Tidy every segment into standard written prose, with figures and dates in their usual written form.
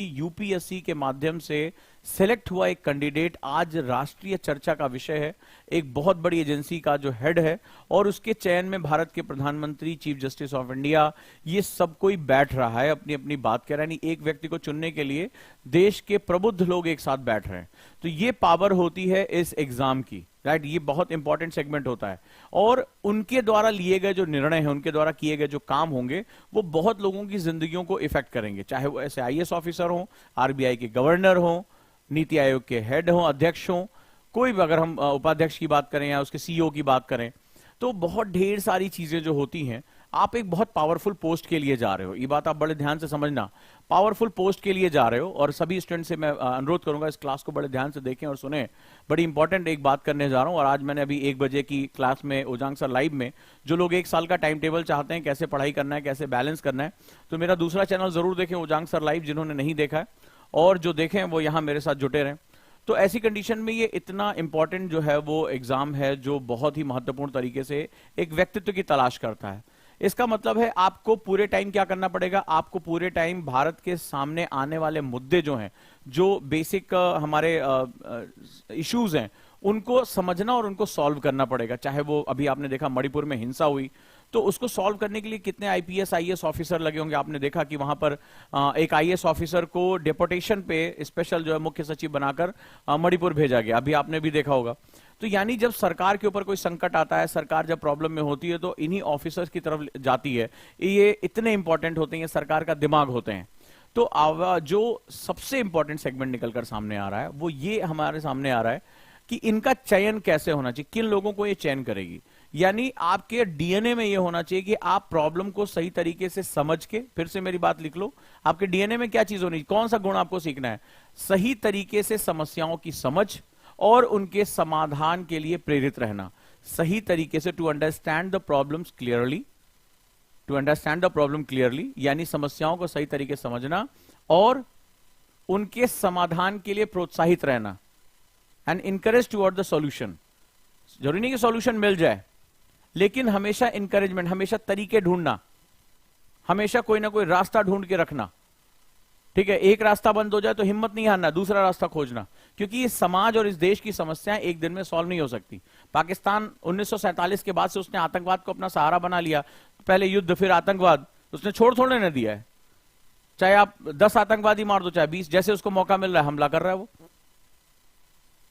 UPSC के माध्यम से सेलेक्ट हुआ एक कैंडिडेट आज राष्ट्रीय चर्चा का विषय है, एक बहुत बड़ी एजेंसी का जो हेड है, और उसके चयन में भारत के प्रधानमंत्री, चीफ जस्टिस ऑफ इंडिया, ये सब कोई बैठ रहा है, अपनी अपनी बात कह रहा है। एक व्यक्ति को चुनने के लिए देश के प्रबुद्ध लोग एक साथ बैठ रहे हैं, तो ये पावर होती है इस एग्जाम की, राइट। ये बहुत इंपॉर्टेंट सेगमेंट होता है, और उनके द्वारा लिए गए जो निर्णय हैं, उनके द्वारा किए गए जो काम होंगे, वो बहुत लोगों की जिंदगियों को इफेक्ट करेंगे, चाहे वो ऐसे आईएएस ऑफिसर हो, आरबीआई के गवर्नर हो, नीति आयोग के हेड हो, अध्यक्ष हो, कोई भी, अगर हम उपाध्यक्ष की बात करें या उसके सीईओ की बात करें, तो बहुत ढेर सारी चीजें जो होती हैं। आप एक बहुत पावरफुल पोस्ट के लिए जा रहे हो, ये बात आप बड़े ध्यान से समझना, पावरफुल पोस्ट के लिए जा रहे हो। और सभी स्टूडेंट से मैं अनुरोध करूंगा इस क्लास को बड़े ध्यान से देखें और सुने, बड़ी इंपॉर्टेंट एक बात करने जा रहा हूं। और आज मैंने अभी 1 बजे की क्लास में ओजांग सर लाइव में, जो लोग 1 साल का टाइम टेबल चाहते हैं, कैसे पढ़ाई करना है, कैसे बैलेंस करना है, तो मेरा दूसरा चैनल जरूर देखें, ओजांग सर लाइव, जिन्होंने नहीं देखा है, और जो देखें वो यहां मेरे साथ जुटे रहें। तो ऐसी कंडीशन में ये इतना इंपॉर्टेंट जो है वो एग्जाम है, जो बहुत ही महत्वपूर्ण तरीके से एक व्यक्तित्व की तलाश करता है। इसका मतलब है आपको पूरे टाइम क्या करना पड़ेगा, आपको पूरे टाइम भारत के सामने आने वाले मुद्दे जो हैं, जो बेसिक हमारे इश्यूज हैं, उनको समझना और उनको सॉल्व करना पड़ेगा। चाहे वो अभी आपने देखा मणिपुर में हिंसा हुई, तो उसको सॉल्व करने के लिए कितने आईपीएस आईएएस ऑफिसर लगे होंगे। आपने देखा कि वहां पर एक आईएएस ऑफिसर को डेपुटेशन पे स्पेशल जो है मुख्य सचिव बनाकर मणिपुर भेजा गया, अभी आपने भी देखा होगा। तो यानी जब सरकार के ऊपर कोई संकट आता है, सरकार जब प्रॉब्लम में होती है, तो इन्हीं ऑफिसर्स की तरफ जाती है। ये इतने इंपॉर्टेंट होते हैं, ये सरकार का दिमाग होते हैं। तो जो सबसे इंपॉर्टेंट सेगमेंट निकलकर सामने आ रहा है, वो ये हमारे सामने आ रहा है कि इनका चयन कैसे होना चाहिए, किन लोगों को ये चयन करेगी। यानी आपके डीएनए में ये होना चाहिए कि आप प्रॉब्लम को सही तरीके से समझ के, फिर से मेरी बात लिख लो, आपके डीएनए में क्या चीज होनी, कौन सा गुण आपको सीखना है, सही तरीके से समस्याओं की समझ और उनके समाधान के लिए प्रेरित रहना, सही तरीके से, to understand the problems clearly, to understand the problem clearly, यानी समस्याओं को सही तरीके से समझना और उनके समाधान के लिए प्रोत्साहित रहना, and encourage toward the solution. जरूरी नहीं कि सॉल्यूशन मिल जाए, लेकिन हमेशा इंकरेजमेंट, हमेशा तरीके ढूंढना, हमेशा कोई ना कोई रास्ता ढूंढ के रखना, ठीक है। एक रास्ता बंद हो जाए तो हिम्मत नहीं हारना, दूसरा रास्ता खोजना, क्योंकि इस समाज और इस देश की समस्याएं एक दिन में सॉल्व नहीं हो सकती। पाकिस्तान 1947 के बाद से उसने आतंकवाद को अपना सहारा बना लिया, पहले युद्ध फिर आतंकवाद, उसने छोड़ थोड़े न दिया है। चाहे आप 10 आतंकवादी मार दो, चाहे 20, जैसे उसको मौका मिल रहा है हमला कर रहा है वो।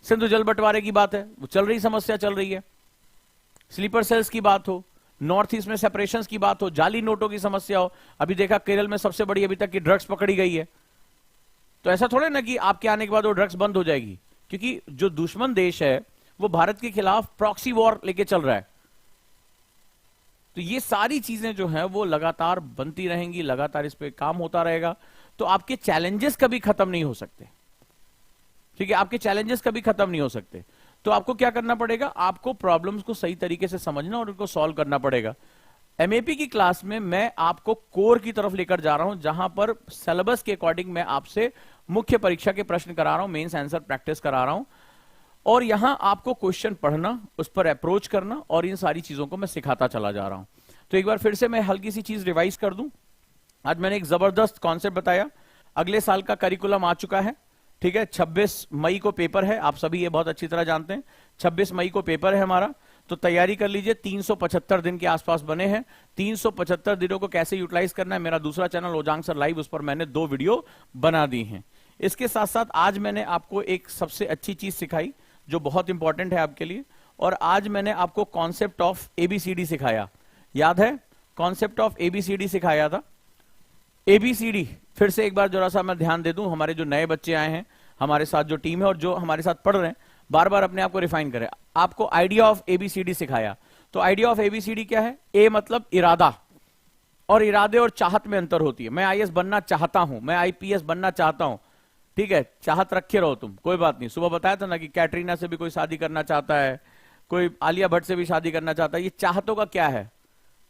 सिंधु जल बंटवारे की बात है, वो चल रही समस्या चल रही है। स्लीपर सेल्स की बात हो, नॉर्थ ईस्ट में सेपरेशंस की बात हो, जाली नोटों की समस्या हो, अभी देखा केरल में सबसे बड़ी अभी तक की ड्रग्स पकड़ी गई है। तो ऐसा थोड़े ना कि आपके आने के बाद वो ड्रग्स बंद हो जाएगी, क्योंकि जो दुश्मन देश है वो भारत के खिलाफ प्रॉक्सी वॉर लेके चल रहा है। तो ये सारी चीजें जो हैं वो लगातार बनती रहेंगी, लगातार इस पे काम होता रहेगा। तो आपके चैलेंजेस कभी खत्म नहीं हो सकते, ठीक है, आपके चैलेंजेस कभी खत्म नहीं हो सकते। तो आपको क्या करना पड़ेगा, आपको प्रॉब्लम्स को सही तरीके से समझना और उनको सॉल्व करना पड़ेगा। एमएपी की क्लास में मैं आपको कोर की तरफ लेकर जा रहा हूं, जहां पर सिलेबस के अकॉर्डिंग मैं आपसे मुख्य परीक्षा के प्रश्न करा रहा हूं, मेंस आंसर प्रैक्टिस करा रहा हूं, और यहां आपको क्वेश्चन पढ़ना, उस पर अप्रोच करना, और इन सारी चीजों को मैं सिखाता चला जा रहा हूं। तो एक बार फिर से मैं हल्की सी चीज रिवाइज कर दूं। आज मैंने एक जबरदस्त कॉन्सेप्ट बताया, अगले साल का करिकुलम आ चुका है, ठीक है। 26 मई को पेपर है, आप सभी ये बहुत अच्छी तरह जानते हैं, 26 मई को पेपर है हमारा। तो तैयारी कर लीजिए, 375 दिन के आसपास बने हैं। 375 दिनों को कैसे यूटिलाइज करना है, मेरा दूसरा चैनल ओजांग सर लाइव, उस पर मैंने 2 वीडियो बना दी हैं। इसके साथ साथ आज मैंने आपको एक सबसे अच्छी चीज सिखाई जो बहुत इंपॉर्टेंट है आपके लिए, और आज मैंने आपको कॉन्सेप्ट ऑफ एबीसीडी सिखाया। याद है, कॉन्सेप्ट ऑफ एबीसीडी सिखाया था। एबीसीडी फिर से एक बार जरा सा मैं ध्यान दे दूं, हमारे जो नए बच्चे आए हैं, हमारे साथ जो टीम है और जो हमारे साथ पढ़ रहे हैं, बार बार अपने आप को रिफाइन करें। आपको आइडिया ऑफ एबीसीडी सिखाया, तो आइडिया ऑफ एबीसीडी क्या है? ए मतलब इरादा, और इरादे और चाहत में अंतर होती है। मैं आईएएस बनना चाहता हूं, मैं आईपीएस बनना चाहता हूं, ठीक है, चाहत रखे रहो तुम, कोई बात नहीं। सुबह बताया था ना कि कैटरीना से भी कोई शादी करना चाहता है, कोई आलिया भट्ट से भी शादी करना चाहता है। ये चाहतों का क्या है,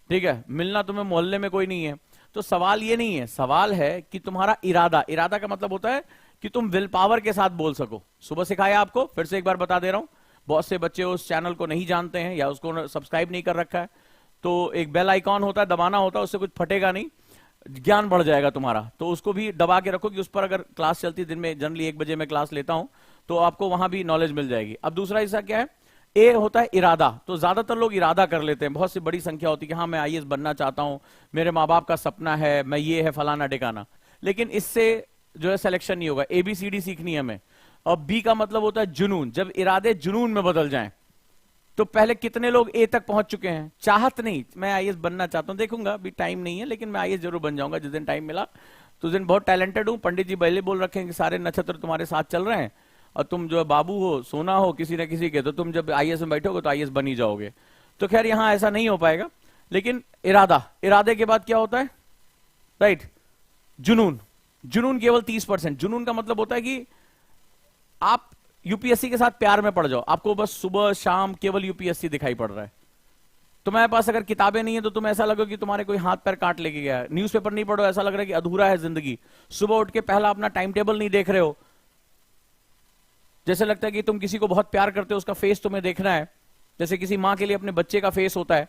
ठीक है, मिलना तुम्हें मोहल्ले में कोई नहीं है। तो सवाल ये नहीं है, सवाल है कि तुम्हारा इरादा, इरादा का मतलब होता है कि तुम विल पावर के साथ बोल सको। सुबह सिखाया आपको, फिर से एक बार बता दे रहा हूं, बहुत से बच्चे उस चैनल को नहीं जानते हैं या उसको सब्सक्राइब नहीं कर रखा है। तो एक बेल आइकॉन होता है, दबाना होता है, उससे कुछ फटेगा नहीं। ज्ञान बढ़ जाएगा तुम्हारा। तो उसको भी दबा के रखो कि उस पर अगर क्लास चलती है, दिन में जनरली 1 बजे मैं क्लास लेता हूं, तो आपको वहां भी नॉलेज मिल जाएगी। अब दूसरा हिस्सा क्या है, ए होता है इरादा। तो ज्यादातर लोग इरादा कर लेते हैं, बहुत सी बड़ी संख्या होती है कि हाँ मैं आईएएस बनना चाहता हूं, मेरे माँ बाप का सपना है, मैं ये है फलाना ढिकाना, लेकिन इससे जो है सिलेक्शन नहीं होगा। एबीसीडी सीखनी है हमें। और बी का मतलब होता है जुनून। जब इरादे जुनून में बदल जाएं, तो पहले कितने लोग ए तक पहुंच चुके हैं, चाहत नहीं मैं आईएएस बनना चाहता हूं, देखूंगा अभी टाइम नहीं है लेकिन मैं आईएएस जरूर बन जाऊंगा जिस दिन टाइम मिला, तो उस दिन बहुत टैलेंटेड हूं, पंडित जी पहले बोल रखे हैं कि सारे नक्षत्र तुम्हारे साथ चल रहे हैं और तुम जो है बाबू हो, सोना हो किसी न किसी के, तो तुम जब आईएएस में बैठोगे तो आईएएस बन ही जाओगे। तो खैर यहां ऐसा नहीं हो पाएगा, लेकिन इरादा, इरादे के बाद क्या होता है, राइट, जुनून। जुनून केवल 30%। जुनून का मतलब होता है कि आप यूपीएससी के साथ प्यार में पड़ जाओ, आपको बस सुबह शाम केवल यूपीएससी दिखाई पड़ रहा है। तुम्हारे पास अगर किताबें नहीं है तो तुम्हें ऐसा लगे कि तुम्हारे कोई हाथ पैर काट लेके गया है। न्यूज़पेपर नहीं पढ़ो, ऐसा लग रहा है कि अधूरा है जिंदगी। सुबह उठ के पहला अपना टाइम टेबल नहीं देख रहे हो, जैसे लगता है कि तुम किसी को बहुत प्यार करते हो, उसका फेस तुम्हें देखना है, जैसे किसी मां के लिए अपने बच्चे का फेस होता है,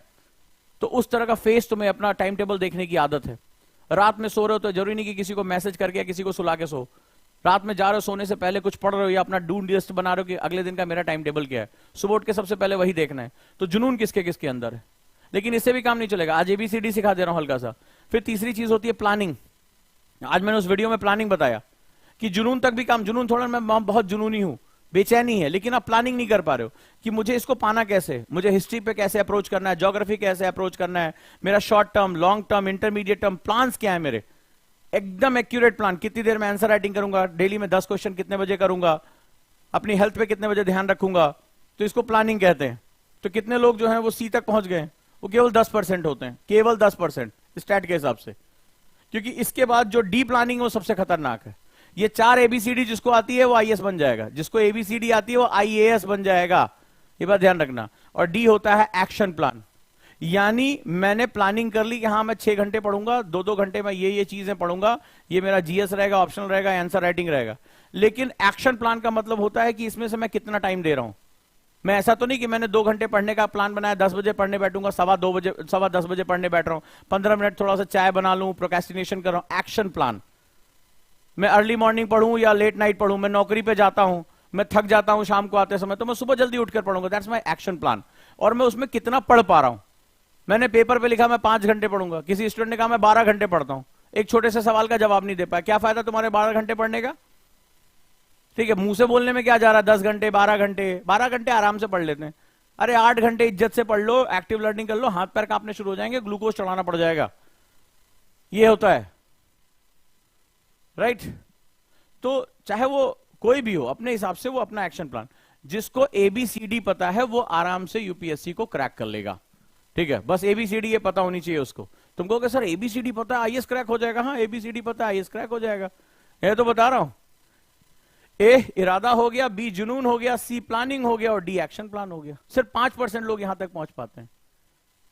तो उस तरह का फेस तुम्हें अपना टाइम टेबल देखने की आदत है। रात में सो रहे हो तो जरूरी नहीं कि किसी को मैसेज करके या किसी को सुला के सो, रात में जा रहे हो सोने से पहले कुछ पढ़ रहे हो या अपना डू लिस्ट बना रहे हो कि अगले दिन का मेरा टाइम टेबल क्या है, सुबह उठ के सबसे पहले वही देखना है। तो जुनून किसके किसके अंदर है। लेकिन इससे भी काम नहीं चलेगा, आज एबीसीडी सिखा दे रहा हूं हल्का सा। फिर तीसरी चीज होती है प्लानिंग। आज मैंने उस वीडियो में प्लानिंग बताया कि जुनून तक भी काम, जुनून थोड़ा मैं बहुत जुनूनी हूं, बेचैनी है, लेकिन आप प्लानिंग नहीं कर पा रहे हो कि मुझे इसको पाना कैसे, मुझे हिस्ट्री पे कैसे अप्रोच करना है, ज्योग्राफी कैसे अप्रोच करना है, मेरा short term, long term, intermediate term plans क्या है मेरे, एकदम एक्यूरेट प्लान। कितनी देर में आंसर राइटिंग करूंगा, डेली में 10 क्वेश्चन कितने बजे करूंगा, अपनी हेल्थ पे कितने बजे ध्यान रखूंगा, तो इसको प्लानिंग कहते हैं। तो कितने लोग जो हैं वो सी तक पहुंच गए, वो केवल 10% होते हैं, केवल 10% स्टैट के हिसाब से। क्योंकि इसके बाद जो डी प्लानिंग है वो सबसे खतरनाक है। ये 4 एबीसीडी जिसको आती है वो आईएएस बन जाएगा, जिसको एबीसीडी आती है वो आईएएस बन जाएगा, ये बात ध्यान रखना। और डी होता है एक्शन प्लान, यानी मैंने प्लानिंग कर ली कि हाँ मैं 6 घंटे पढ़ूंगा, 2-2 घंटे में ये चीजें पढ़ूंगा, ये मेरा जीएस रहेगा, ऑप्शनल रहेगा, आंसर राइटिंग रहेगा। लेकिन एक्शन प्लान का मतलब होता है कि इसमें से मैं कितना टाइम दे रहा हूं। मैं ऐसा तो नहीं कि मैंने 2 घंटे पढ़ने का प्लान बनाया, 10 बजे पढ़ने बैठूंगा, 10:15 बजे पढ़ने बैठ रहा हूं, 15 मिनट थोड़ा सा चाय बना लूं, प्रोक्रेस्टिनेशन कर रहा हूं। एक्शन प्लान, मैं अर्ली मॉर्निंग पढ़ूं या लेट नाइट पढ़ूं, मैं नौकरी पे जाता हूं, मैं थक जाता हूं शाम को आते समय, तो मैं सुबह जल्दी उठकर पढ़ूंगा, दैट्स माय एक्शन प्लान। और मैं उसमें कितना पढ़ पा रहा हूं। मैंने पेपर पे लिखा मैं 5 घंटे पढ़ूंगा, किसी स्टूडेंट ने कहा मैं 12 घंटे पढ़ता हूं, एक छोटे से सवाल का जवाब नहीं दे पाया, क्या फायदा तुम्हारे 12 घंटे पढ़ने का। ठीक है, मुंह से बोलने में क्या जा रहा है, 10 घंटे 12 घंटे, 12 घंटे आराम से पढ़ लेते हैं। अरे 8 घंटे इज्जत से पढ़ लो, एक्टिव लर्निंग कर लो, हाथ पैर कांपने शुरू हो जाएंगे, ग्लूकोज चढ़ाना पड़ जाएगा, ये होता है, राइट। तो चाहे वो कोई भी हो, अपने हिसाब से वो अपना एक्शन प्लान, जिसको एबीसीडी पता है वो आराम से यूपीएससी को क्रैक कर लेगा। ठीक है, बस एबीसीडी ये पता होनी चाहिए उसको। तुम कहोगे सर एबीसीडी पता है आईएएस क्रैक हो जाएगा, हाँ एबीसीडी पता है आईएएस क्रैक हो जाएगा, ये तो बता रहा हूं। ए इरादा हो गया, बी जुनून हो गया, सी प्लानिंग हो गया और डी एक्शन प्लान हो गया। सिर्फ 5% लोग यहां तक पहुंच पाते हैं।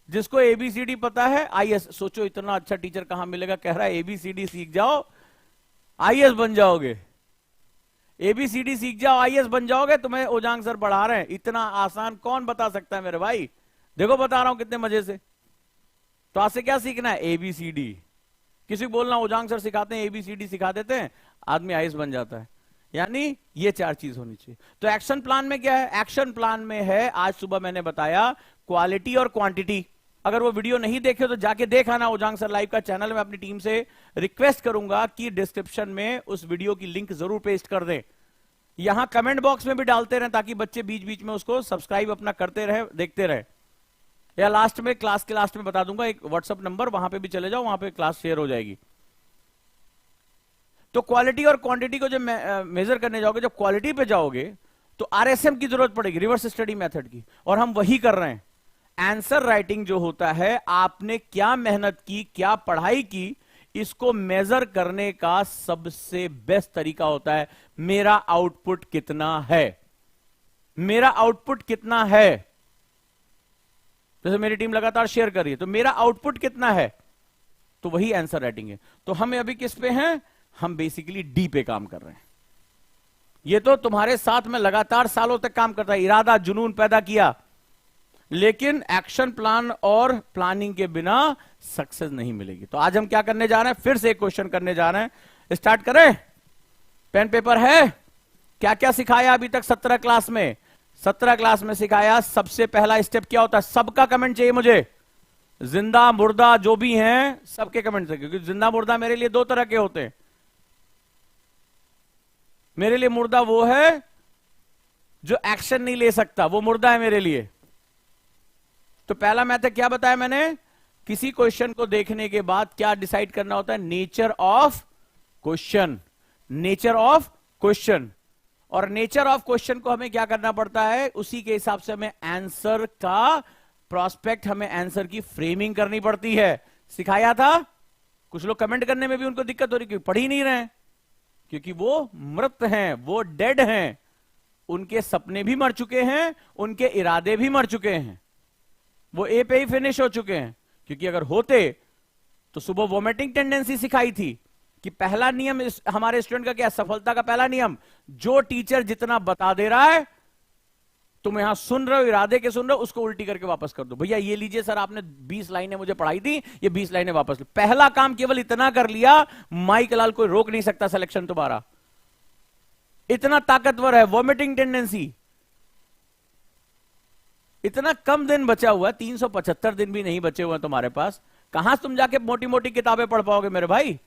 जिसको एबीसीडी पता है आईएएस, सोचो इतना अच्छा टीचर कहां मिलेगा, कह रहा है एबीसीडी सीख जाओ आईएएस बन जाओगे, एबीसीडी सीख जाओ आईएएस बन जाओगे। तुम्हें ओजांग सर पढ़ा रहे हैं, इतना आसान कौन बता सकता है मेरे भाई, देखो बता रहा हूं कितने मजे से। तो आज से क्या सीखना है, एबीसीडी। किसी को बोलना ओजांग सर सिखाते हैं, एबीसीडी सिखा देते हैं, आदमी आईएएस बन जाता है। यानी ये 4 चीज होनी चाहिए। तो एक्शन प्लान में क्या है, एक्शन प्लान में है, आज सुबह मैंने बताया क्वालिटी और क्वांटिटी। अगर वो वीडियो नहीं देखे तो जाके देखा ना ओजांग सर लाइव का चैनल में, अपनी टीम से रिक्वेस्ट करूंगा कि डिस्क्रिप्शन में उस वीडियो की लिंक जरूर पेस्ट कर दें, यहां कमेंट बॉक्स में भी डालते रहे ताकि बच्चे बीच बीच में उसको सब्सक्राइब अपना करते रहे, देखते रहे। या लास्ट में, क्लास के लास्ट में बता दूंगा एक व्हाट्सएप नंबर, वहां पे भी चले जाओ, वहां पे क्लास शेयर हो जाएगी। तो क्वालिटी और क्वांटिटी को जब मेजर करने जाओगे, जब क्वालिटी पे जाओगे तो आरएसएम की जरूरत पड़ेगी, रिवर्स स्टडी मेथड की, और हम वही कर रहे हैं। आंसर राइटिंग जो होता है, आपने क्या मेहनत की, क्या पढ़ाई की, इसको मेजर करने का सबसे बेस्ट तरीका होता है मेरा आउटपुट कितना है। मेरा आउटपुट कितना है, जैसे मेरी टीम लगातार शेयर कर रही है, तो मेरा आउटपुट कितना है, तो वही आंसर राइटिंग है। तो हम अभी किस पे हैं, हम बेसिकली डी पे काम कर रहे हैं। ये तो तुम्हारे साथ में लगातार सालों तक काम करता है, इरादा जुनून पैदा किया, लेकिन एक्शन प्लान और प्लानिंग के बिना सक्सेस नहीं मिलेगी। तो आज हम क्या करने जा रहे हैं, फिर से एक क्वेश्चन करने जा रहे हैं। स्टार्ट करें, पेन पेपर है। क्या क्या सिखाया अभी तक 17 क्लास में? 17 क्लास में सिखाया सबसे पहला स्टेप क्या होता है, सबका कमेंट चाहिए मुझे, जिंदा मुर्दा जो भी हैं सबके कमेंट चाहिए, क्योंकि जिंदा मुर्दा मेरे लिए दो तरह के होते हैं। मेरे लिए मुर्दा वो है जो एक्शन नहीं ले सकता, वो मुर्दा है मेरे लिए। तो पहला मैथड क्या बताया मैंने, किसी क्वेश्चन को देखने के बाद क्या डिसाइड करना होता है, nature of question, nature of question. और नेचर ऑफ क्वेश्चन को हमें क्या करना पड़ता है, उसी के हिसाब से हमें आंसर का प्रोस्पेक्ट, हमें आंसर की फ्रेमिंग करनी पड़ती है। सिखाया था। कुछ लोग कमेंट करने में भी उनको दिक्कत हो रही, क्योंकि पढ़ ही नहीं रहे, क्योंकि वो मृत हैं, वो डेड हैं, उनके सपने भी मर चुके हैं, उनके इरादे भी मर चुके हैं, वो ए पे ही फिनिश हो चुके हैं। क्योंकि अगर होते तो सुबह वोमिटिंग टेंडेंसी सिखाई थी कि पहला नियम हमारे स्टूडेंट का क्या, सफलता का पहला नियम, जो टीचर जितना बता दे रहा है तुम यहां सुन रहे हो, इरादे के सुन रहे हो, उसको उल्टी करके वापस कर दो। भैया ये लीजिए सर, आपने 20 लाइनें मुझे पढ़ाई थी, ये 20 लाइनें वापस लो। पहला काम केवल इतना कर लिया, माइक लाल कोई रोक नहीं सकता सिलेक्शन तुम्हारा, इतना ताकतवर है वॉमिटिंग टेंडेंसी। इतना कम दिन बचा हुआ, 375 दिन भी नहीं बचे हुए तुम्हारे पास, कहां तुम जाके मोटी मोटी किताबें पढ़ पाओगे मेरे भाई।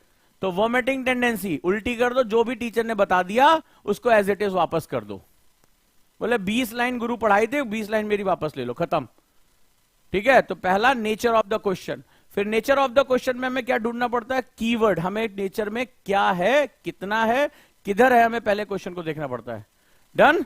तो वॉमिटिंग टेंडेंसी उल्टी कर दो, जो भी टीचर ने बता दिया उसको एज इट इज वापस कर दो। बोले 20 लाइन गुरु पढ़ाई थे, 20 लाइन मेरी वापस ले लो, खत्म। ठीक है, तो पहला नेचर ऑफ द क्वेश्चन। फिर नेचर ऑफ द क्वेश्चन में हमें क्या ढूंढना पड़ता है, कीवर्ड। हमें नेचर में क्या है, कितना है, किधर है, हमें पहले क्वेश्चन को देखना पड़ता है। डन।